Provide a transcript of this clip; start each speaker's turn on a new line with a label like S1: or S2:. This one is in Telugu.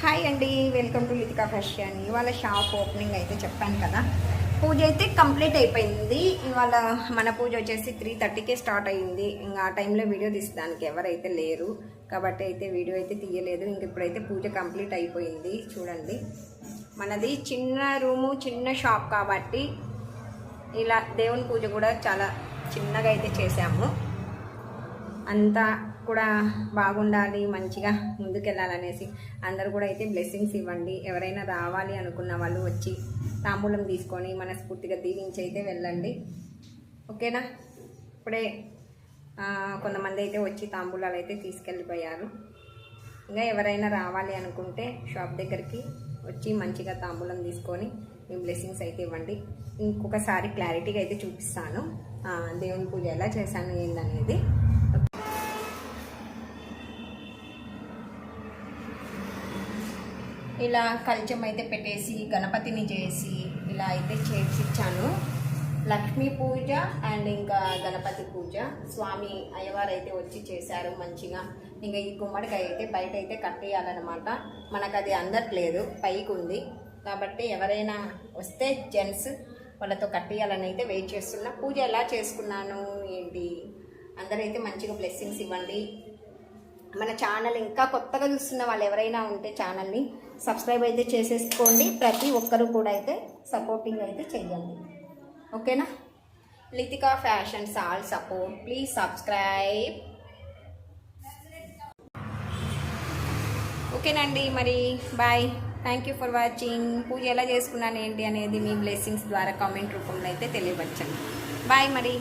S1: హాయ్ అండి, వెల్కమ్ టు లితికా ఫ్యాషన్. ఇవాళ షాప్ ఓపెనింగ్ అయితే చెప్పాను కదా. పూజ అయితే కంప్లీట్ అయిపోయింది. ఇవాళ మన పూజ వచ్చేసి 3:30కే స్టార్ట్ అయ్యింది. ఇంకా ఆ టైంలో వీడియో తీసడానికి ఎవరైతే లేరు కాబట్టి అయితే వీడియో అయితే తీయలేదు. ఇంక ఇప్పుడైతే పూజ కంప్లీట్ అయిపోయింది. చూడండి, మనది చిన్న రూము, చిన్న షాప్ కాబట్టి ఇలా దేవుని పూజ కూడా చాలా చిన్నగా అయితే చేసాము. అంతా కూడా బాగుండాలి, మంచిగా ముందుకెళ్ళాలనేసి అందరూ కూడా అయితే బ్లెస్సింగ్స్ ఇవ్వండి. ఎవరైనా రావాలి అనుకున్న వాళ్ళు వచ్చి తాంబూలం తీసుకొని మనస్ఫూర్తిగా దీవించి అయితే వెళ్ళండి. ఓకేనా? ఇప్పుడే కొంతమంది అయితే వచ్చి తాంబూలాలు అయితే తీసుకెళ్ళిపోయారు. ఇంకా ఎవరైనా రావాలి అనుకుంటే షాప్ దగ్గరికి వచ్చి మంచిగా తాంబూలం తీసుకొని మీ బ్లెస్సింగ్స్ అయితే ఇవ్వండి. ఇంకొకసారి క్లారిటీగా అయితే చూపిస్తాను దేవుని పూజ ఎలా చేశాను ఏందనేది. ఇలా కల్చం అయితే పెట్టేసి గణపతిని చేసి ఇలా అయితే చేర్చిచ్చాను. లక్ష్మీ పూజ అండ్ ఇంకా గణపతి పూజ స్వామి అయ్యవారు అయితే వచ్చి చేశారు మంచిగా. ఇంకా ఈ గుమ్మడికాయ అయితే బయట అయితే కట్టేయాలన్నమాట. మనకు అది అందట్లేదు, పైకి ఉంది కాబట్టి ఎవరైనా వస్తే జెంట్స్ వాళ్ళతో కట్టేయాలని అయితే వెయిట్ చేస్తున్నా. పూజ ఎలా చేసుకున్నాను ఏంటి అందరైతే మంచిగా బ్లెస్సింగ్స్ ఇవ్వండి. మన ఛానల్ ఇంకా కొత్తగా చూస్తున్న వాళ్ళు ఎవరైనా ఉంటే ఛానల్ని సబ్స్క్రైబ్ అయితే చేసేసుకోండి. ప్రతి ఒక్కరు కూడా అయితే సపోర్టింగ్ అయితే చెయ్యండి. ఓకేనా? Lithika fashions all support, please subscribe. ఓకేనండి, మరి bye. Thank you for watching. Puja ఎలా చేసుకున్నాను ఏంటి అనేది మీ బ్లెస్సింగ్స్ ద్వారా కామెంట్ రూపంలో అయితే తెలియవచ్చండి. బాయ్ మరి.